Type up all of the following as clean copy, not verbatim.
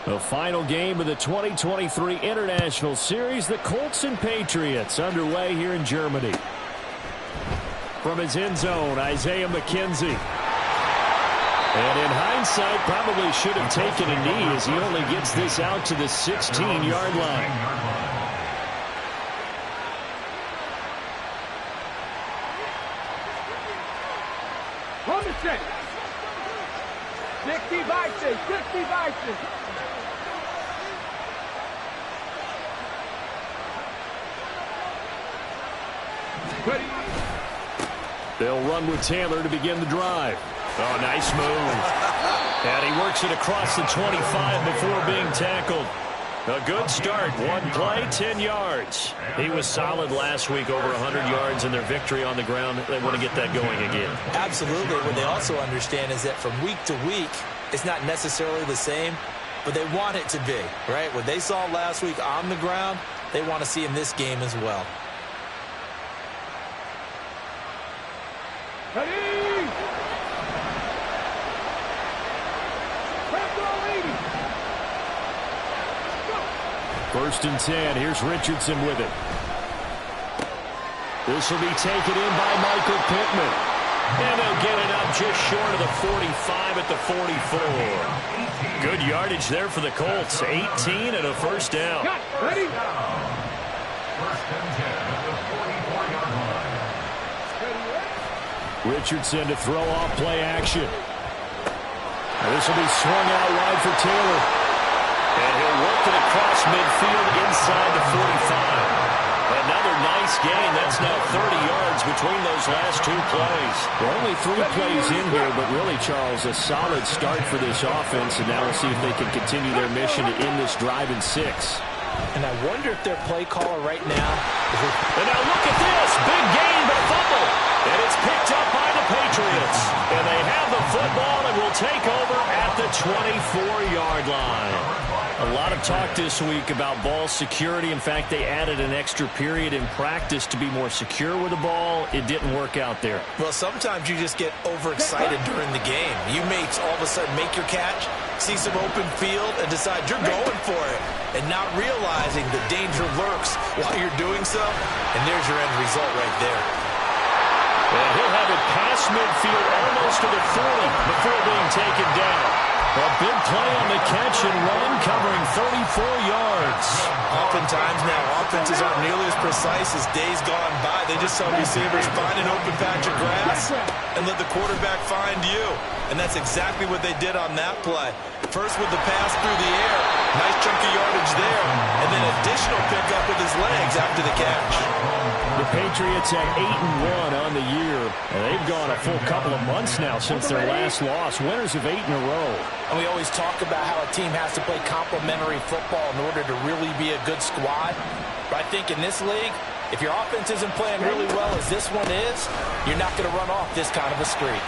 The final game of the 2023 International Series, the Colts and Patriots, underway here in Germany. From his end zone, Isaiah McKenzie. And in hindsight, probably should have taken a knee as he only gets this out to the 16-yard line. Hold the set. 60 Vices, 60 Vices. They'll run with Taylor to begin the drive. Oh, nice move. And he works it across the 25 before being tackled. A good start. One play, 10 yards. He was solid last week, over 100 yards in their victory on the ground. They want to get that going again. Absolutely. What they also understand is that from week to week, it's not necessarily the same, but they want it to be, right? What they saw last week on the ground, they want to see in this game as well. First and 10. Here's Richardson with it. This will be taken in by Michael Pittman. And they'll get it up just short of the 45 at the 44. Good yardage there for the Colts. 18 and a first down. Ready? First and 10 at the 44-yard line. Richardson to throw off play action. This will be swung out wide for Taylor. And he'll work it across midfield inside the 45. Another nice gain. That's now 30 yards between those last two plays. There are only 3 plays in here, but really, Charles, a solid start for this offense. And now we'll see if they can continue their mission to end this drive in 6. And I wonder if their play caller right now. And now look at this. Big gain, but a fumble. And it's picked up by the Patriots. And they have the football and will take over at the 24-yard line. A lot of talk this week about ball security. In fact, they added an extra period in practice to be more secure with the ball. It didn't work out there. Well, sometimes you just get overexcited during the game. You may all of a sudden make your catch, see some open field, and decide you're going for it, and not realizing the danger lurks while you're doing so. And there's your end result right there. And he'll have it past midfield almost to the 40 before being taken down. A big play on the catch and run, covering 34 yards. Oftentimes now, offenses aren't nearly as precise as days gone by. They just saw receivers find an open patch of grass and let the quarterback find you. And that's exactly what they did on that play. First with the pass through the air, nice chunk of yardage there, and then additional pickup with his legs after the catch. The Patriots at 8-1 on the year, and they've gone a full couple of months now since their last loss. Winners of 8 in a row. And we always talk about how a team has to play complementary football in order to really be a good squad. But I think in this league, if your offense isn't playing really well as this one is, you're not going to run off this kind of a streak.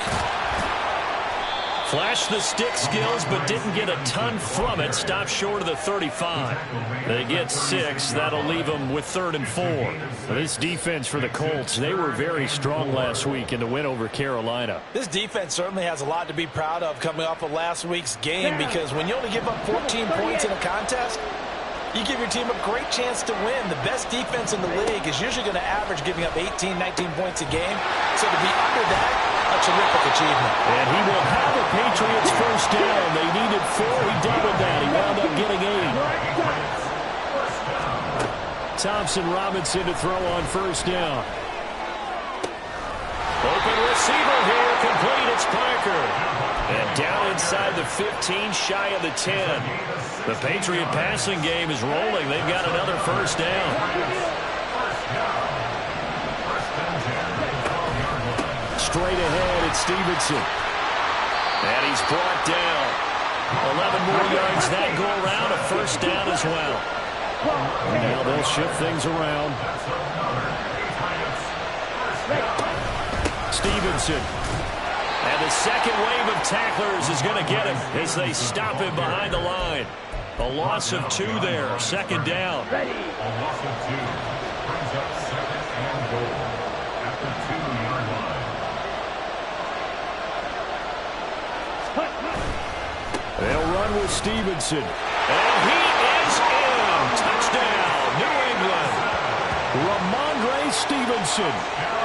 Flashed the stick skills, but didn't get a ton from it. Stopped short of the 35. They get 6. That'll leave them with 3rd and 4. This defense for the Colts, they were very strong last week in the win over Carolina. This defense certainly has a lot to be proud of coming off of last week's game, because when you only give up 14 points in a contest, you give your team a great chance to win. The best defense in the league is usually going to average giving up 18, 19 points a game. So to be under that, a terrific achievement. And he will have the Patriots first down. They needed 4. He doubled that. He wound up getting 8. Thompson Robinson to throw on first down. Open receiver here. Complete. It's Parker. And down inside the 15, shy of the 10. The Patriot passing game is rolling. They've got another first down. Straight ahead, it's Stevenson. And he's brought down. 11 more yards that go around. A first down as well. And now they'll shift things around. Stevenson. And the second wave of tacklers is going to get him as they stop him behind the line. A loss of 2 there. Second down. A loss of 2 brings up 2nd and goal at the 2-yard line. They'll run with Stevenson. And he is in. Touchdown, New England. Ramondre Stevenson.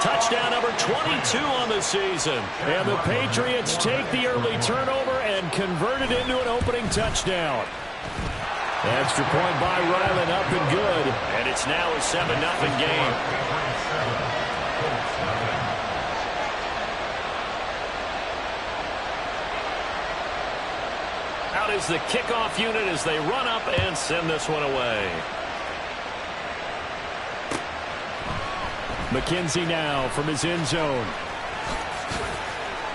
Touchdown number 22 on the season. And the Patriots take the early turnover and convert it into an opening touchdown. Extra point by Ryland, up and good. And it's now a 7-0 game. Out is the kickoff unit as they run up and send this one away. McKenzie now from his end zone.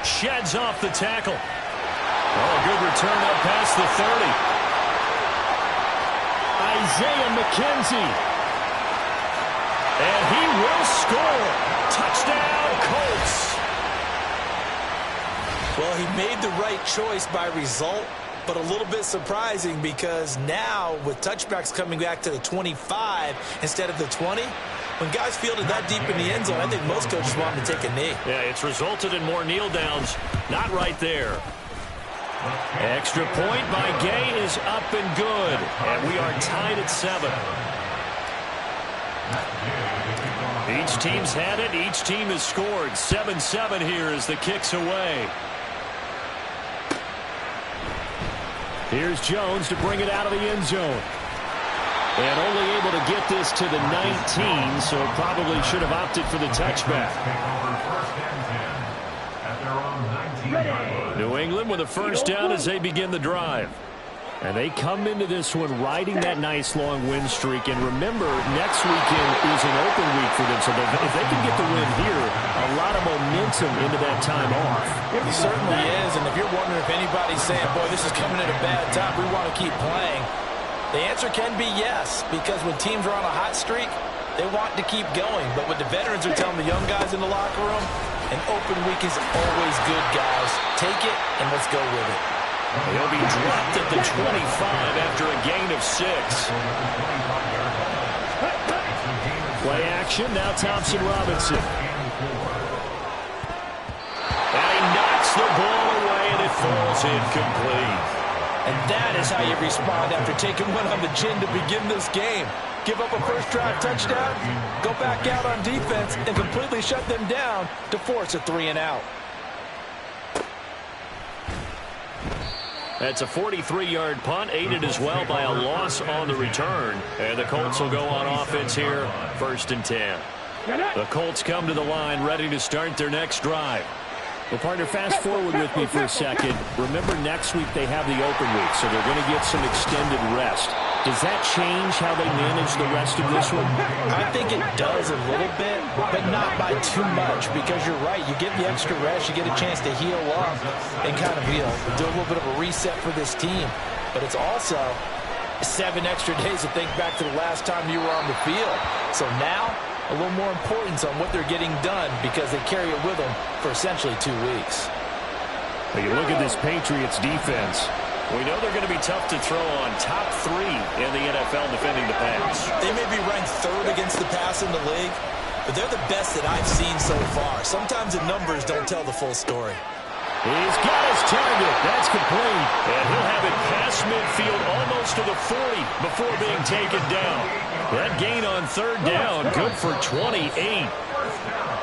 Sheds off the tackle. Oh, a good return up past the 30. Isaiah McKenzie. And he will score. Touchdown, Colts. Well, he made the right choice by result, but a little bit surprising because now with touchbacks coming back to the 25 instead of the 20, when guys fielded that deep in the end zone, I think most coaches want them to take a knee. Yeah, it's resulted in more kneel downs. Not right there. Extra point by Gay is up and good. And we are tied at 7. Each team's had it. Each team has scored. 7-7 here as the kick's away. Here's Jones to bring it out of the end zone. And only able to get this to the 19, so probably should have opted for the touchback. New England with a first down as they begin the drive. And they come into this one riding that nice long win streak. And remember, next weekend is an open week for them. So if they can get the win here, a lot of momentum into that time off. It certainly is. And if you're wondering if anybody's saying, boy, this is coming at a bad time, we want to keep playing, the answer can be yes. Because when teams are on a hot streak, they want to keep going. But what the veterans are telling the young guys in the locker room, an open week is always good, guys. Take it and let's go with it. He'll be dropped at the 25 after a gain of 6. Play action, now Thompson Robinson. And he knocks the ball away and it falls incomplete. And that is how you respond after taking one on the chin to begin this game. Give up a first drive touchdown, go back out on defense, and completely shut them down to force a 3-and-out. That's a 43-yard punt, aided as well by a loss on the return. And the Colts will go on offense here, 1st and 10. The Colts come to the line, ready to start their next drive. Well, partner, fast forward with me for a second. Remember, next week they have the open week, so they're going to get some extended rest. Does that change how they manage the rest of this one? I think it does a little bit, but not by too much, because you're right. You get the extra rest. You get a chance to heal up and kind of, do a little bit of a reset for this team. But it's also 7 extra days to think back to the last time you were on the field. So now, a little more importance on what they're getting done because they carry it with them for essentially 2 weeks. When you look at this Patriots defense, we know they're going to be tough to throw on. Top 3 in the NFL defending the pass. They may be ranked 3rd against the pass in the league, but they're the best that I've seen so far. Sometimes the numbers don't tell the full story. He's got his target. That's complete. And he'll have it past midfield almost to the 40 before being taken down. That gain on 3rd down, good for 28.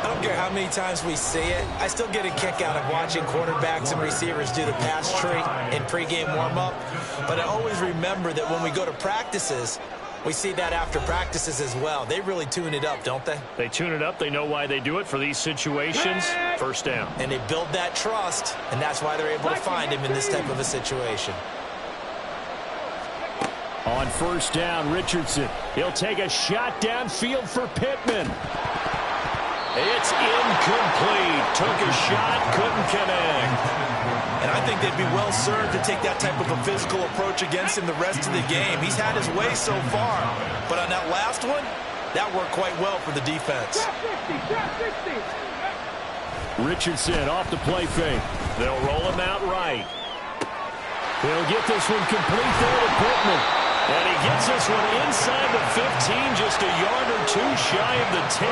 I don't care how many times we see it. I still get a kick out of watching quarterbacks and receivers do the pass tree in pregame warm-up. But I always remember that when we go to practices, we see that after practices as well. They really tune it up, don't they? They tune it up. They know why they do it for these situations. 1st down. And they build that trust, and that's why they're able to find him in this type of a situation. On 1st down, Richardson. He'll take a shot downfield for Pittman. It's incomplete. Took a shot, couldn't connect. And I think they'd be well served to take that type of a physical approach against him the rest of the game. He's had his way so far, but on that last one, that worked quite well for the defense. Richardson off the play fake. They'll roll him out right. He'll get this one complete there to Pittman. And he gets this one inside the 15, just a yard or 2 shy of the 10.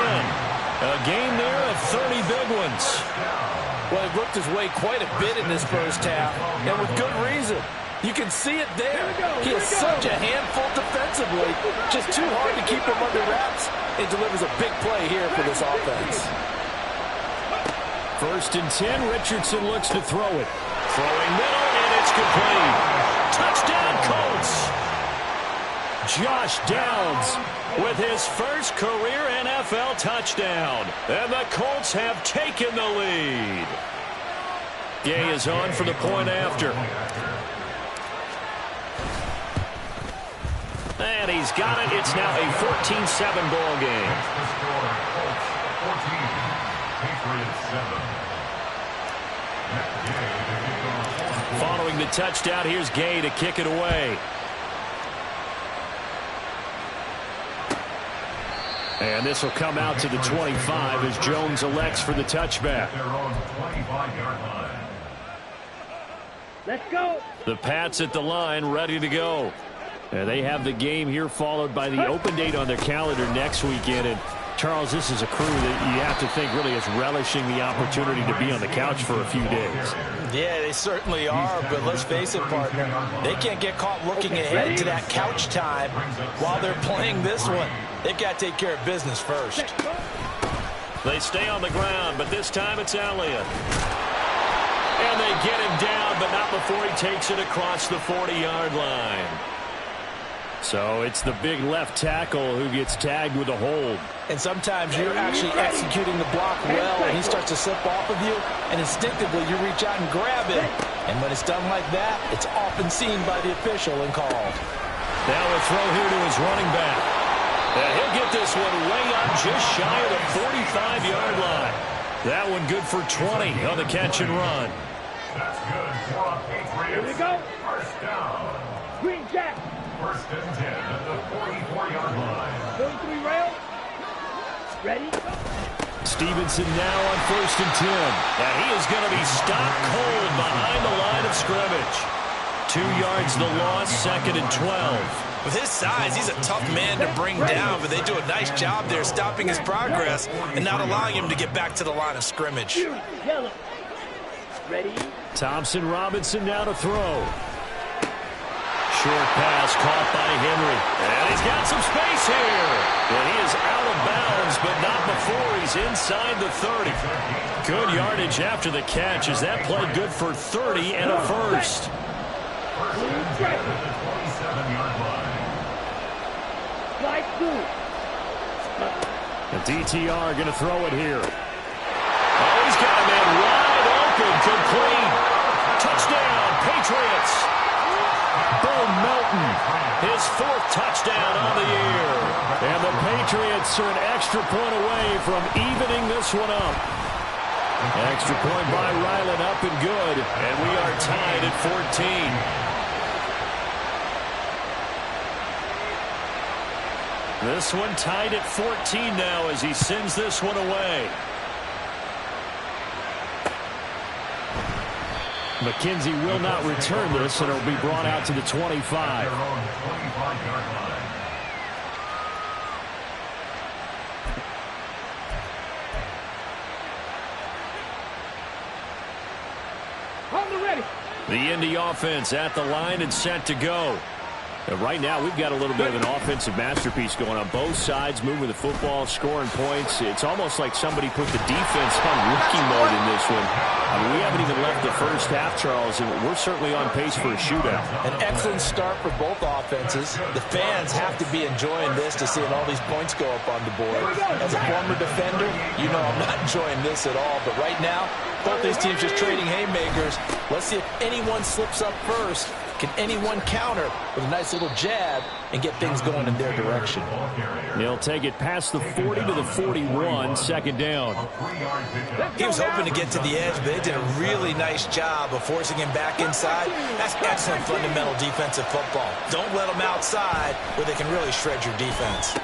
A game there of 30 big ones. Well, he worked his way quite a bit in this first half, and with good reason. You can see it there. He is such a handful defensively. Just too hard to keep him under wraps. It delivers a big play here for this offense. 1st and 10. Richardson looks to throw it. Throwing middle, and it's complete. Touchdown, Colts. Josh Downs with his first career NFL touchdown. And the Colts have taken the lead. Gay is on for the point after. And he's got it. It's now a 14-7 ball game. Following the touchdown, here's Gay to kick it away. And this will come out to the 25 as Jones elects for the touchback. Let's go. The Pats at the line, ready to go. And they have the game here followed by the open date on their calendar next weekend. And Charles, this is a crew that you have to think really is relishing the opportunity to be on the couch for a few days. Yeah, they certainly are, but let's face it, partner. They can't get caught looking ahead to that couch time while they're playing this one. They've got to take care of business first. They stay on the ground, but this time it's Elliott. And they get him down, but not before he takes it across the 40-yard line. So it's the big left tackle who gets tagged with a hold. And sometimes you're actually executing the block well, and he starts to slip off of you, and instinctively you reach out and grab him. And when it's done like that, it's often seen by the official and called. Now a throw here to his running back. And he'll get this one way up just shy of the 45-yard line. That one good for 20 on the catch and run. That's good for a Patriots. Here we go. First down. Green Jack. 1st and 10 at the 44-yard line. 33 rail. Ready? Stevenson now on 1st and 10. And he is going to be stopped cold behind the line of scrimmage. 2 yards the loss, 2nd and 12. With his size, he's a tough man to bring down, but they do a nice job there stopping his progress and not allowing him to get back to the line of scrimmage. Yellow. Ready? Thompson Robinson now to throw. Short pass caught by Henry. And he's got some space here. And he is out of bounds, but not before he's inside the 30. Good yardage after the catch as that play good for 30 and a first. Slide two. The DTR going to throw it here. Oh, he's got a man wide open, complete. Touchdown, Patriots. Bo Melton, his 4th touchdown on the year. And the Patriots are an extra point away from evening this one up. Extra point by Ryland, up and good. And we are tied at 14. This one tied at 14 now as he sends this one away. McKenzie will not return this, and it'll be brought out to the 25. On the ready. The Indy offense at the line and set to go. And right now, we've got a little bit of an offensive masterpiece going on. Both sides moving the football, scoring points. It's almost like somebody put the defense on rookie mode in this one. I mean, we haven't even left the first half, Charles, and we're certainly on pace for a shootout. An excellent start for both offenses. The fans have to be enjoying this to seeing all these points go up on the board. As a former defender, you know I'm not enjoying this at all. But right now, both these teams just trading haymakers. Let's see if anyone slips up first. Can anyone counter with a nice little jab and get things going in their direction? They'll take it past the 40 to the 41, 2nd down. He was hoping to get to the edge, but they did a really nice job of forcing him back inside. That's excellent fundamental defensive football. Don't let them outside where they can really shred your defense.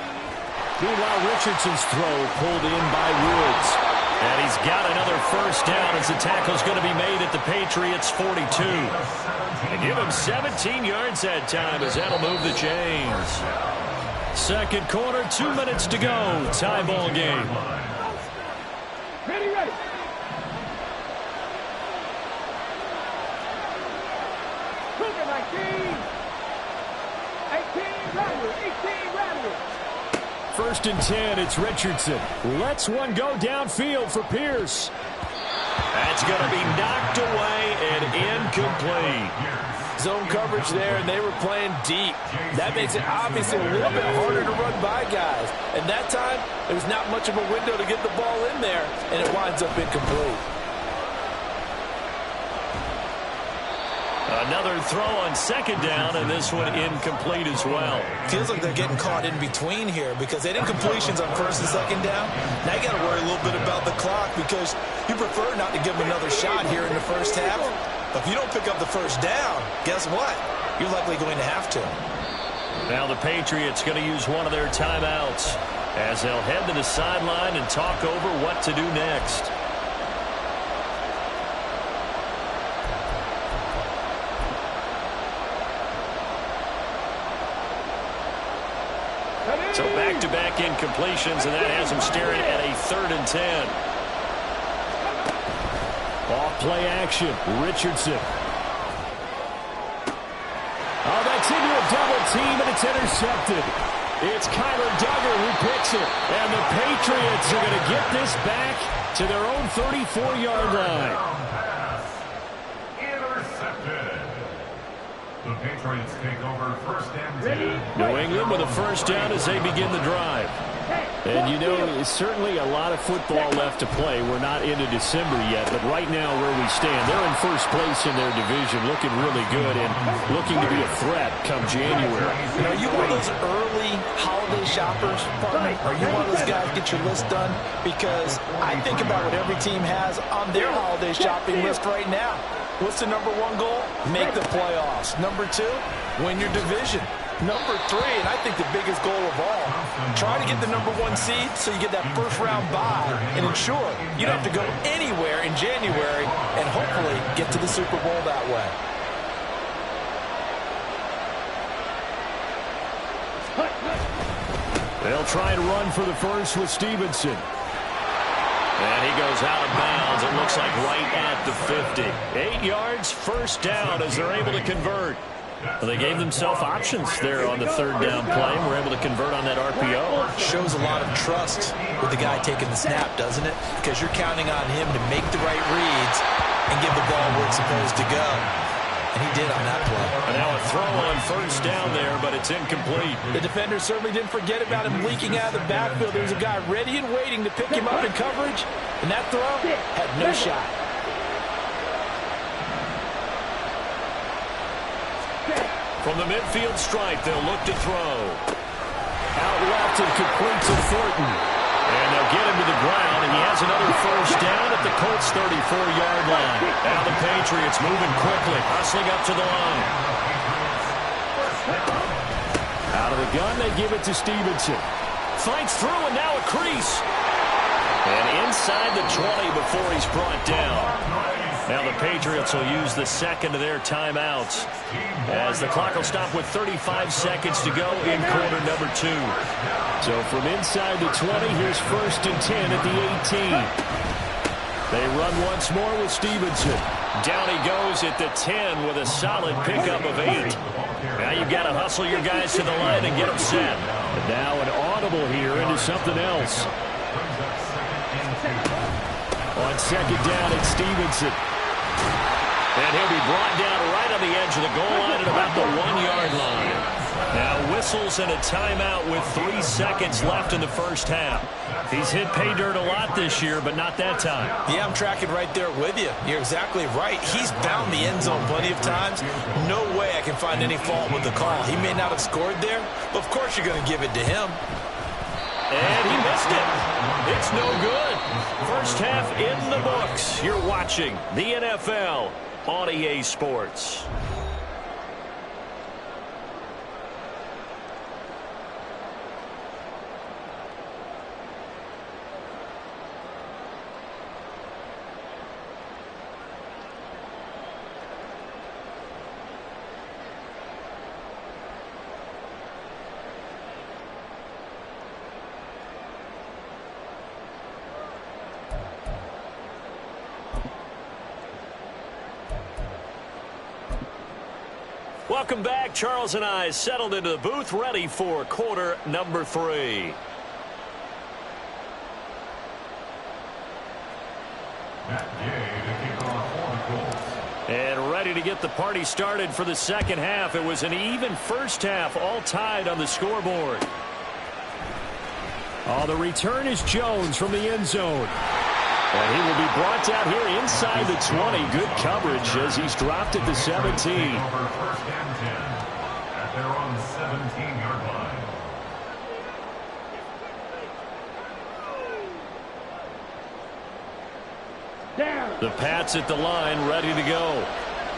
Meanwhile, Richardson's throw pulled in by Woods. And he's got another first down as the tackle's going to be made at the Patriots' 42. And give him 17 yards that time as that'll move the chains. 2nd quarter, 2 minutes to go. Tie ball game. Ready, ready. Quicker, 19. 18, Rattler. 18, Rattler. 1st and 10, it's Richardson. Lets one go downfield for Pierce. That's going to be knocked away and incomplete. Zone coverage there, and they were playing deep. That makes it obviously a little bit harder to run by guys. And that time, there was not much of a window to get the ball in there, and it winds up incomplete. Another throw on 2nd down, and this one incomplete as well. Feels like they're getting caught in between here because they had incompletions on 1st and 2nd down. Now you got to worry a little bit about the clock because you prefer not to give them another shot here in the first half. But if you don't pick up the 1st down, guess what? You're likely going to have to. Now the Patriots going to use one of their timeouts as they'll head to the sideline and talk over what to do next. So back-to-back incompletions, and that has them staring at a 3rd and 10. Off play action, Richardson. Oh, that's into a double team, and it's intercepted. It's Kyler Duggar who picks it, and the Patriots are going to get this back to their own 34-yard line. Intercepted. The Patriots take over 1st and 10. New England with a 1st down as they begin the drive. And you know, it's certainly a lot of football left to play. We're not into December yet, but right now where we stand, they're in 1st place in their division, looking really good and looking to be a threat come January. And are you one of those early holiday shoppers, partner? Are you one of those guys get your list done? Because I think about what every team has on their holiday shopping list right now. What's the #1 goal? Make the playoffs. #2, win your division. #3, and I think the biggest goal of all, try to get the #1 seed so you get that 1st round bye and ensure you don't have to go anywhere in January and hopefully get to the Super Bowl that way. They'll try and run for the 1st with Stevenson. And he goes out of bounds. It looks like right at the 50. 8 yards, 1st down as they're able to convert. Well, they gave themselves options there on the 3rd down play and were able to convert on that RPO. Shows a lot of trust with the guy taking the snap, doesn't it? Because you're counting on him to make the right reads and give the ball where it's supposed to go. And he did on that play. And now a throw on 1st down there, but it's incomplete. The defender certainly didn't forget about him leaking out of the backfield. There was a guy ready and waiting to pick him up in coverage, and that throw had no shot. From the midfield stripe, they'll look to throw. Out left and complete to Thornton. And they'll get him to the ground, and he has another 1st down at the Colts' 34-yard line. Now the Patriots moving quickly, hustling up to the line. Out of the gun, they give it to Stevenson. Fights through, and now a crease. And inside the 20 before he's brought down. Now the Patriots will use the 2nd of their timeouts as the clock will stop with 35 seconds to go in quarter #2. So from inside the 20, here's 1st and 10 at the 18. They run once more with Stevenson. Down he goes at the 10 with a solid pickup of 8. Now you've got to hustle your guys to the line and get them set. And now an audible here into something else. On 2nd down, it's Stevenson. And he'll be brought down right on the edge of the goal line at about the 1-yard line. Now whistles and a timeout with 3 seconds left in the 1st half. He's hit pay dirt a lot this year, but not that time. Yeah, I'm tracking right there with you. You're exactly right. He's bound the end zone plenty of times. No way I can find any fault with the call. He may not have scored there, but of course you're going to give it to him. And he missed it. It's no good. 1st half in the books. You're watching the NFL on EA Sports. Welcome back. Charles and I settled into the booth, ready for quarter number 3. And ready to get the party started for the second half. It was an even first half, all tied on the scoreboard. Oh, the return is Jones from the end zone. And he will be brought down here inside the 20. Good coverage as he's dropped at the 17. First and 10 at their own 17-yard line. The Pats at the line, ready to go.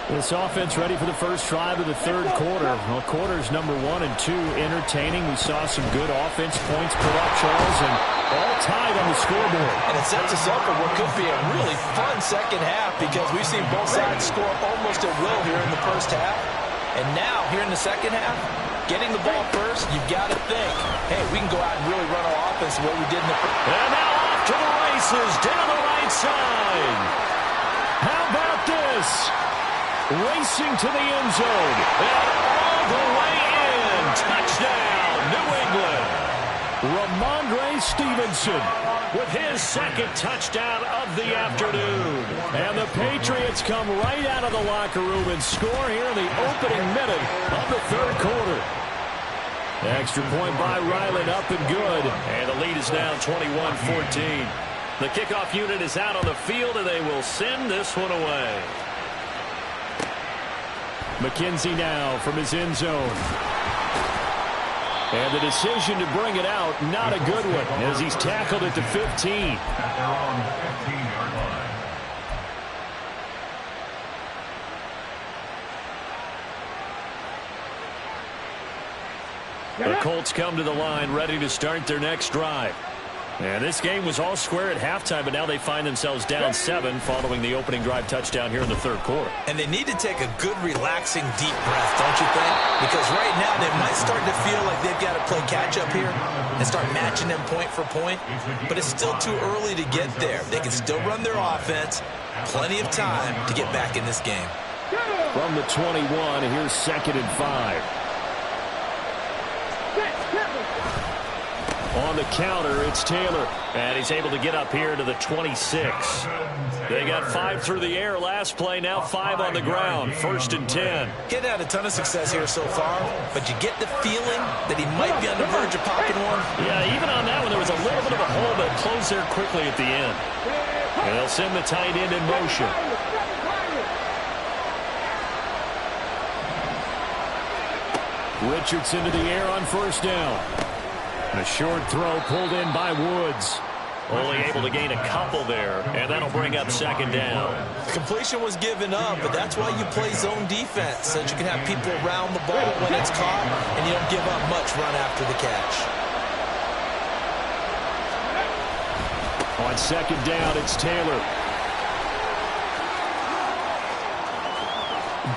This offense ready for the first drive of the third quarter. Well, quarters number 1 and 2 entertaining. We saw some good offense points put up, Charles, and all tied on the scoreboard. And it sets us up for what could be a really fun second half because we've seen both sides score almost at will here in the first half. And now, here in the second half, getting the ball first, you've got to think, hey, we can go out and really run our offense the way we did in the first. And now off to the races, down the right side. How about this? Racing to the end zone. And all the way in. Touchdown, New England. Ramondre Stevenson with his second touchdown of the afternoon. And the Patriots come right out of the locker room and score here in the opening minute of the third quarter. Extra point by Ryland, up and good. And the lead is now 21-14. The kickoff unit is out on the field, and they will send this one away. McKenzie now from his end zone. And the decision to bring it out, not a good one, as he's tackled at the 15. At their own 15-yard line. The Colts come to the line, ready to start their next drive. And this game was all square at halftime, but now they find themselves down 7 following the opening drive touchdown here in the third quarter. And they need to take a good, relaxing, deep breath, don't you think? Because right now they might start to feel like they've got to play catch-up here and start matching them point for point. But it's still too early to get there. They can still run their offense. Plenty of time to get back in this game. From the 21, here's 2nd and 5. On the counter, it's Taylor. And he's able to get up here to the 26. They got 5 through the air last play, now 5 on the ground. 1st and 10. Getting had a ton of success here so far, but you get the feeling that he might be on the verge of popping one. Yeah, even on that one, there was a little bit of a hole, but closed there quickly at the end. And they'll send the tight end in motion. Richardson to the air on 1st down. A short throw pulled in by Woods. Only able to gain a couple there, and that'll bring up 2nd down. Completion was given up, but that's why you play zone defense, so that you can have people around the ball when it's caught, and you don't give up much run after the catch. On 2nd down, it's Taylor.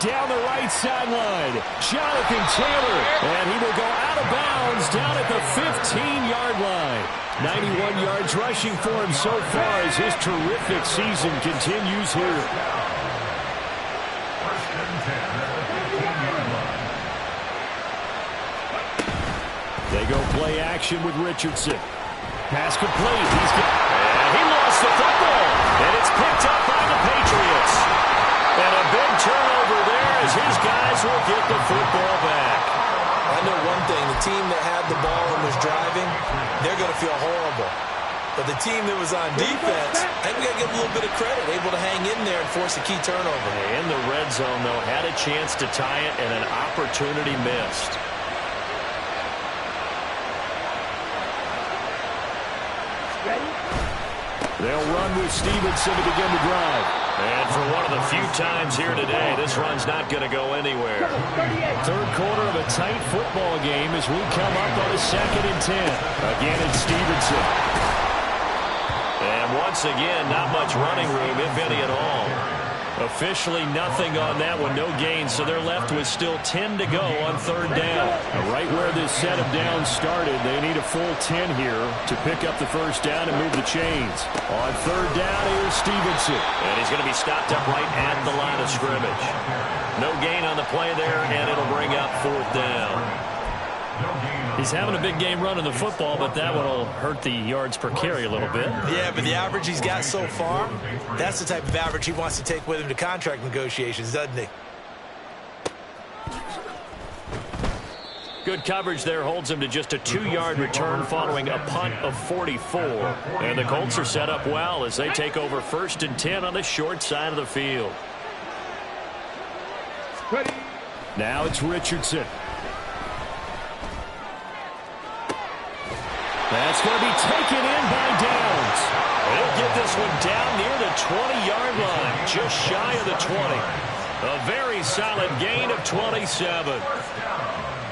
Down the right sideline, Jonathan Taylor, and he will go out of bounds down at the 15-yard line. 91 yards rushing for him so far as his terrific season continues here. First and 10 at the 15-yard line. They go play action with Richardson. Pass complete. And he lost the football, and it's picked up by the Patriots. And a big turnover there as his guys will get the football back. I know one thing, the team that had the ball and was driving, they're going to feel horrible. But the team that was on defense, I think we got to give them a little bit of credit, able to hang in there and force a key turnover. In the red zone, though, had a chance to tie it and an opportunity missed. They'll run with Stevenson to begin the drive. And for one of the few times here today, this run's not going to go anywhere. Third quarter of a tight football game as we come up on a 2nd and 10. Again, it's Stevenson. And once again, not much running room, if any at all. Officially nothing on that one, no gain, so they're left with still 10 to go on 3rd down. Right where this set of downs started, they need a full 10 here to pick up the 1st down and move the chains. On 3rd down, here's Stevenson. And he's going to be stopped up right at the line of scrimmage. No gain on the play there, and it'll bring up 4th down. He's having a big game running the football, but that one will hurt the yards per carry a little bit. Yeah, but the average he's got so far, that's the type of average he wants to take with him to contract negotiations, doesn't he? Good coverage there holds him to just a 2-yard return following a punt of 44. And the Colts are set up well as they take over 1st and 10 on the short side of the field. Now it's Richardson. That's going to be taken in by Downs. He'll get this one down near the 20-yard line, just shy of the 20. A very solid gain of 27.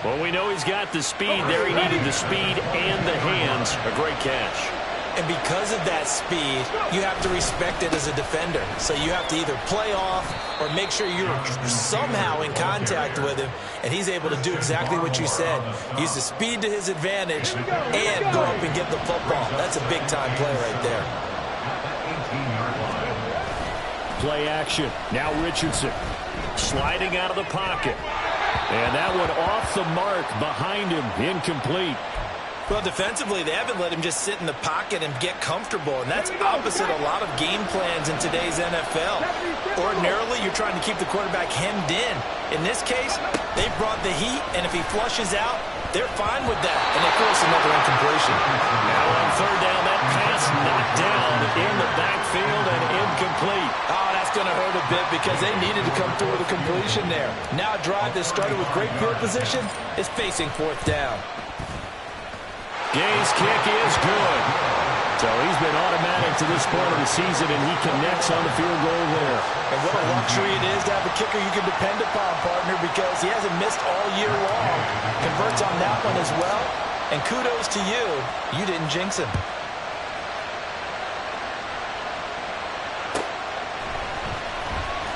Well, we know he's got the speed there. He needed the speed and the hands. A great catch. And because of that speed, you have to respect it as a defender. So you have to either play off or make sure you're somehow in contact with him, and he's able to do exactly what you said. Use the speed to his advantage and go up and get the football. That's a big-time play right there. Play action. Now Richardson sliding out of the pocket. And that one off the mark behind him, incomplete. Well, defensively, they haven't let him just sit in the pocket and get comfortable, and that's opposite a lot of game plans in today's NFL. Ordinarily, you're trying to keep the quarterback hemmed in. In this case, they brought the heat, and if he flushes out, they're fine with that, and they force another incompletion. Now on 3rd down, that pass knocked down in the backfield and incomplete. Oh, that's going to hurt a bit because they needed to come through with a completion there. Now a drive that started with great field position is facing 4th down. Gay's kick is good. So he's been automatic to this point of the season, and he connects on the field goal there. And what a luxury it is to have a kicker you can depend upon, partner, because he hasn't missed all year long. Converts on that one as well. And kudos to you. You didn't jinx him.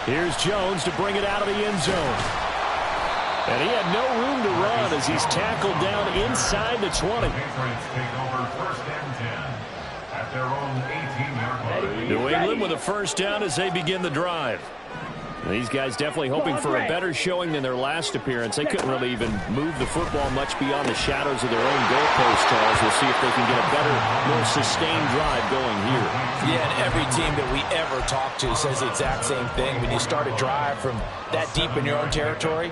Here's Jones to bring it out of the end zone. And he had no room to run as he's tackled down inside the 20. New England with a 1st down as they begin the drive. And these guys definitely hoping for a better showing than their last appearance. They couldn't really even move the football much beyond the shadows of their own goalpost, Charles. We'll see if they can get a better, more sustained drive going here. Yeah, and every team that we ever talk to says the exact same thing. When you start a drive from that deep in your own territory,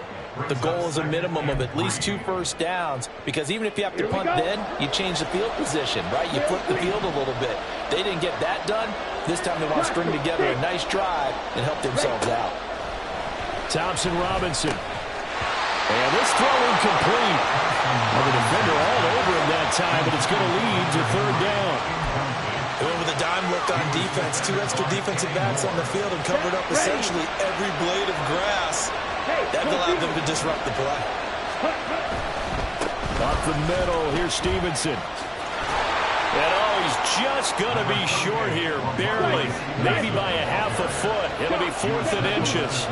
the goal is a minimum of at least 2 first downs, because even if you have to punt then, you change the field position, right? You flip the field a little bit. They didn't get that done. This time they want to string together a nice drive and help themselves out. Thompson Robinson. And this throw incomplete. Well, the defender all over him that time, but it's going to lead to 3rd down. They went with a dime look on defense. 2 extra defensive backs on the field and covered up essentially every blade of grass. That allowed them to disrupt the play. Up the middle, here's Stevenson. And he's just going to be short here, barely. Maybe by a half a foot. It'll be 4th and inches.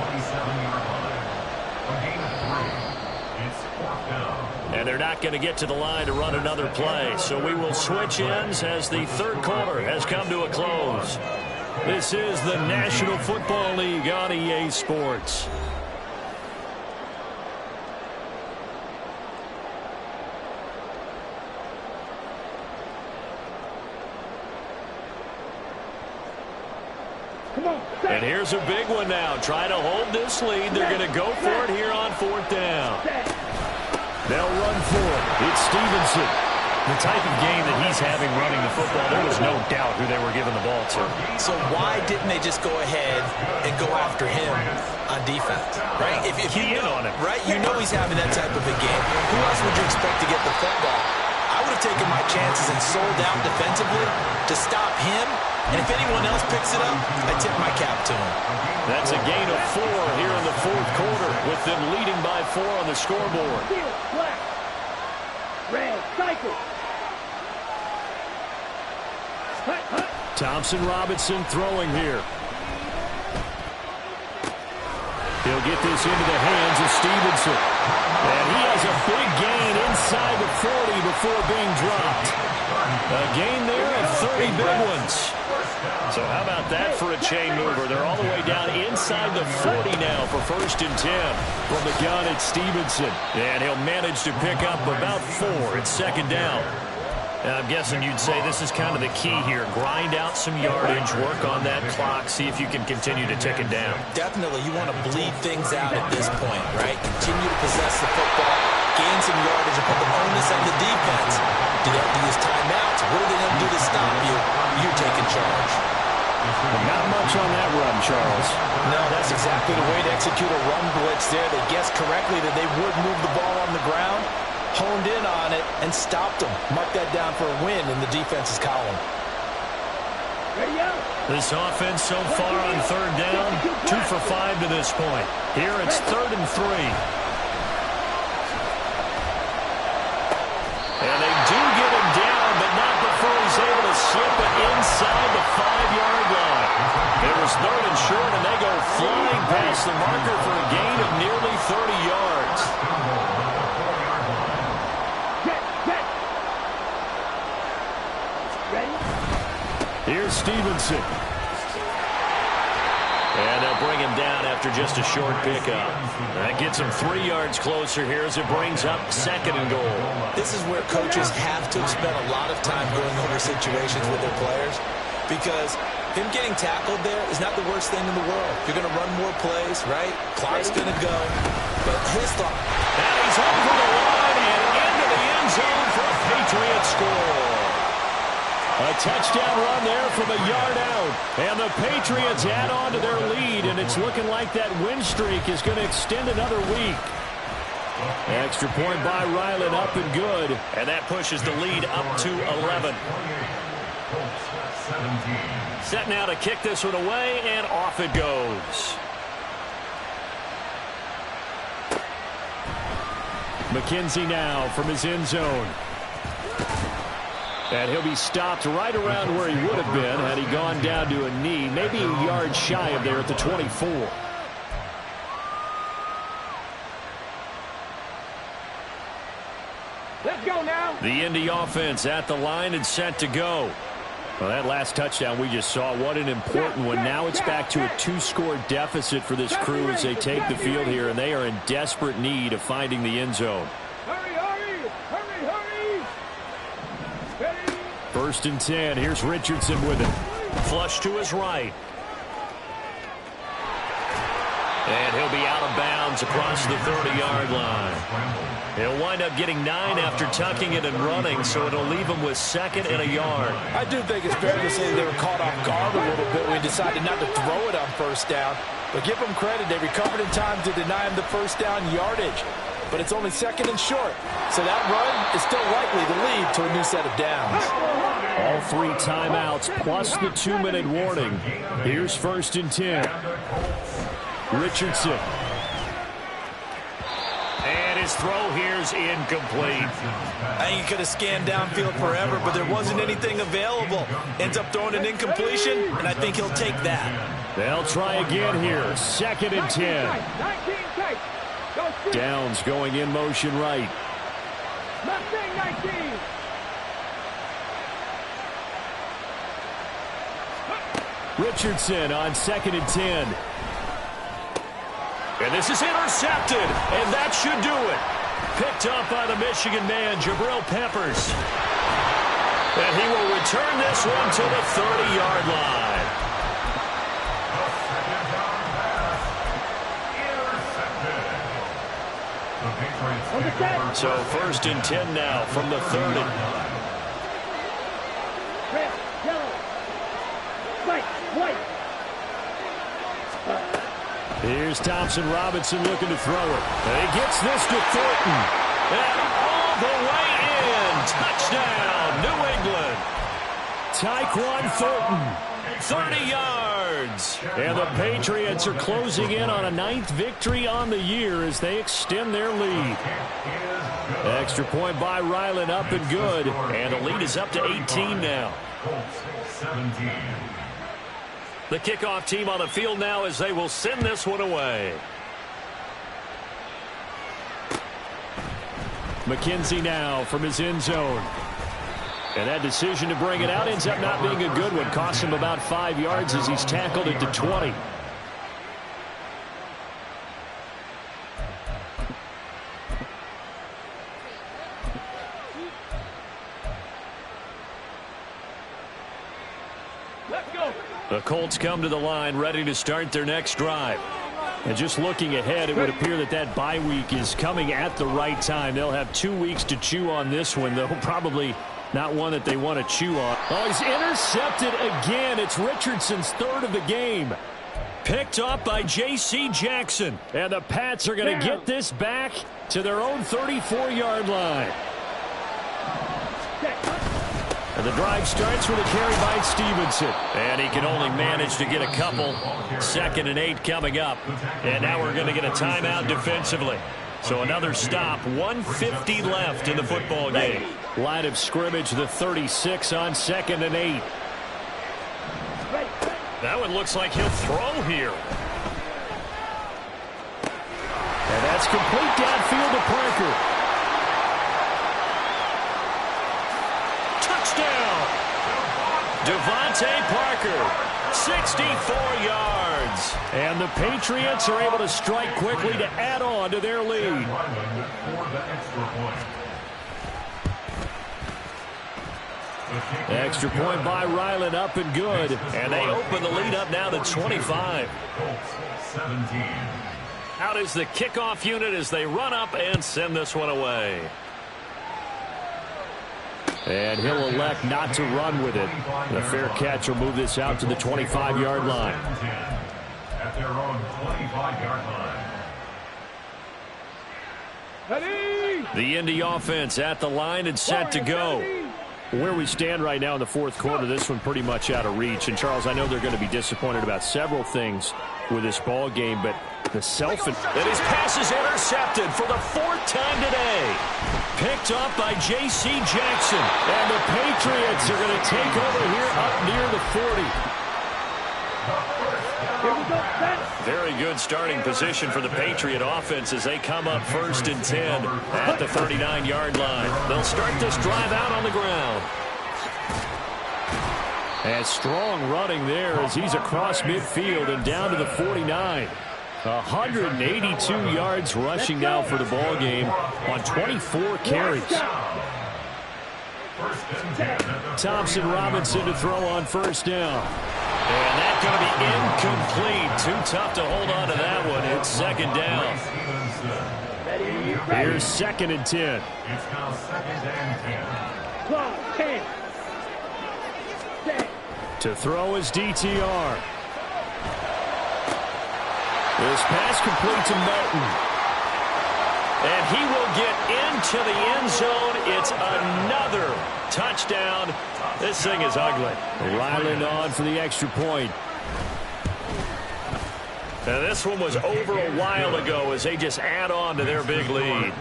And they're not going to get to the line to run another play. So we will switch ends as the 3rd quarter has come to a close. This is the National Football League on EA Sports. And here's a big one now. Trying to hold this lead. They're going to go for it here on 4th down. They'll run for it. It's Stevenson. The type of game that he's having running the football, there was no doubt who they were giving the ball to. So why didn't they just go ahead and go after him on defense, right? If you know, on him. right? You know he's having that type of a game. Who else would you expect to get the football? I would have taken my chances and sold out defensively to stop him. And if anyone else picks it up, I tip my cap to him. That's a gain of 4 here in the 4th quarter, with them leading by 4 on the scoreboard. Black. Red. Cycle. Thompson Robinson throwing here. He'll get this into the hands of Stevenson. And he has a big gain inside the 40 before being dropped. A gain there of 30 big ones. So how about that for a chain mover? They're all the way down inside the 40 now for 1st and 10. From the gun, it's Stevenson. And he'll manage to pick up about 4 at 2nd down. I'm guessing you'd say this is kind of the key here. Grind out some yardage, work on that clock, see if you can continue to tick it down. Definitely, you want to bleed things out at this point, right? Continue to possess the football, gain some yardage, and put the onus on the defense. Do they have to use timeouts? What are they going to do to stop you? You're taking charge. Not much on that run, Charles. No, that's exactly the way to execute a run blitz there. They guessed correctly that they would move the ball on the ground, honed in on it, and stopped them. Mark that down for a win in the defense's column. This offense so far on 3rd down, 2 for 5 to this point. Here it's 3rd and 3. And they do get him down, but not before he's able to slip it inside the 5-yard line. It was 3rd and short, and they go flying past the marker for a gain of nearly 30 yards. Here's Stevenson. And they'll bring him down after just a short pickup. That gets him 3 yards closer here as it brings up 2nd and goal. This is where coaches have to spend a lot of time going over situations with their players, because him getting tackled there is not the worst thing in the world. You're going to run more plays, right? Clock's going to go. But his thought. And he's over the line and into the end zone for a Patriots score. A touchdown run there from a yard out. And the Patriots add on to their lead, and it's looking like that win streak is going to extend another week. Extra point by Ryland, up and good. And that pushes the lead up to 11. Set now to kick this one away, and off it goes. McKenzie now from his end zone. And he'll be stopped right around where he would have been had he gone down to a knee, maybe a yard shy of there at the 24. Let's go now. The Indy offense at the line and set to go. Well, that last touchdown we just saw, what an important one. Now it's back to a 2-score deficit for this crew as they take the field here, and they are in desperate need of finding the end zone. Hurry, hurry, hurry, hurry. 1st and 10. Here's Richardson with it. Flush to his right. And he'll be out of bounds across the 30-yard line. He'll wind up getting 9 after tucking it and running, so it'll leave him with 2nd and a yard. I do think it's fair to say they were caught off guard a little bit when he decided not to throw it on 1st down. But give them credit. They recovered in time to deny him the 1st down yardage. But it's only 2nd and short. So that run is still likely to lead to a new set of downs. All 3 timeouts plus the 2-minute warning. Here's 1st and 10. Richardson. And his throw here's incomplete. I think he could have scanned downfield forever, but there wasn't anything available. Ends up throwing an incompletion, and I think he'll take that. They'll try again here. 2nd and 10. 19 tight. Go straight. Downs going in motion right. Mustang 19. Richardson on 2nd and 10. And this is intercepted, and that should do it. Picked up by the Michigan man, Jabril Peppers. And he will return this one to the 30-yard line. So 1st and 10 now from the 30. Red, yellow, white, white. Here's Thompson Robinson looking to throw it. And he gets this to Thornton. And all the way in. Touchdown, New England. Tyquan Thornton, 30 yards. And the Patriots are closing in on a 9th victory on the year as they extend their lead. Extra point by Ryland, up and good. And the lead is up to 18 now. The kickoff team on the field now as they will send this one away. McKenzie now from his end zone. And that decision to bring it out ends up not being a good one. Costs him about 5 yards as he's tackled at the 20. Let's go. The Colts come to the line ready to start their next drive. And just looking ahead, it would appear that that bye week is coming at the right time. They'll have 2 weeks to chew on this one, though probably not one that they want to chew on. Oh, he's intercepted again. It's Richardson's third of the game. Picked up by J.C. Jackson. And the Pats are going to get this back to their own 34-yard line. And the drive starts with a carry by Stevenson. And he can only manage to get a couple. 2nd and 8 coming up. And now we're going to get a timeout defensively. So another stop. 1:50 left in the football game. Line of scrimmage, the 36 on 2nd and 8. That one looks like he'll throw here. And that's complete downfield to Parker. Touchdown! Devontae Parker, 64 yards. And the Patriots are able to strike quickly to add on to their lead. Extra point by Ryland, up and good. And they open the lead up now to 25. Out is the kickoff unit as they run up and send this one away. And he'll elect not to run with it. The fair catch will move this out to the 25-yard line. At their own 25-yard line. The Indy offense at the line and set to go. Where we stand right now in the fourth quarter, this one pretty much out of reach. And, Charles, I know they're going to be disappointed about several things with this ball game, but the and his pass is intercepted for the 4th time today. Picked up by J.C. Jackson. And the Patriots are going to take over here up near the 40. Very good starting position for the Patriot offense as they come up 1st and 10 at the 39-yard line. They'll start this drive out on the ground. And strong running there as he's across midfield and down to the 49. 182 yards rushing now for the ball game on 24 carries. Thompson Robinson to throw on 1st down. And that's going to be incomplete. Too tough to hold on to that one. It's 2nd down. Here's 2nd and 10. It's now 2nd and 10. To throw is DTR. This pass complete to Melton. And he will get into the end zone. It's another touchdown. This thing is ugly. Ryland on for the extra point. Now this one was over a while ago as they just add on to their big lead.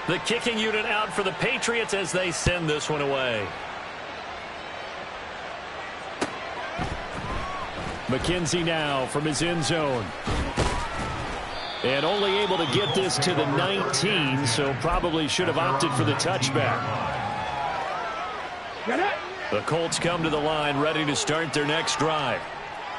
The kicking unit out for the Patriots as they send this one away. McKenzie now from his end zone. And only able to get this to the 19, so probably should have opted for the touchback. The Colts come to the line ready to start their next drive.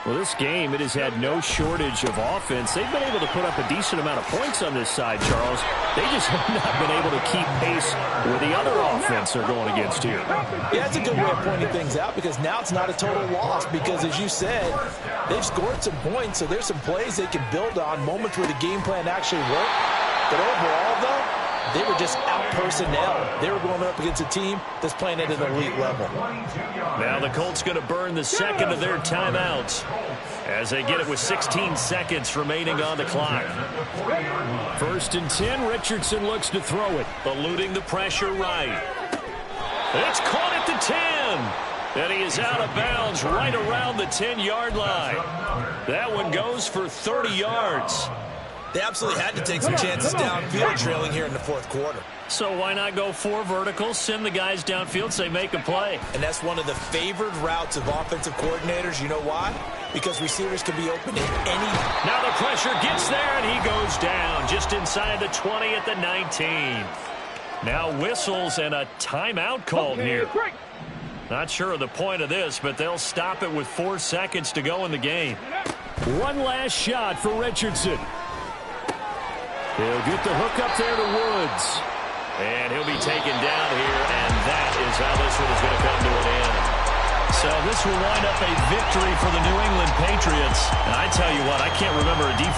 Well, this game, it has had no shortage of offense. They've been able to put up a decent amount of points on this side, Charles. They just have not been able to keep pace with the other offense they're going against here. Yeah, that's a good way of pointing things out because now it's not a total loss because, as you said, they've scored some points, so there's some plays they can build on, moments where the game plan actually worked. But overall, though, they were just out-personnel. They were going up against a team that's playing at an elite level. Now the Colts going to burn the 2nd of their timeouts as they get it with 16 seconds remaining on the clock. 1st and 10, Richardson looks to throw it, eluding the pressure right. It's caught at the 10, and he is out of bounds right around the 10-yard line. That one goes for 30 yards. They absolutely had to take some chances downfield trailing here in the 4th quarter. So why not go 4 verticals, send the guys downfield, say make a play? And that's one of the favored routes of offensive coordinators. You know why? because receivers can be open in any. Now the pressure gets there, and he goes down just inside the 20 at the 19. Now whistles and a timeout called here. Not sure of the point of this, but they'll stop it with 4 seconds to go in the game. One last shot for Richardson. He'll get the hook up there to Woods. And he'll be taken down here, and that is how this one is going to come to an end. So this will wind up a victory for the New England Patriots. And I tell you what, I can't remember a defense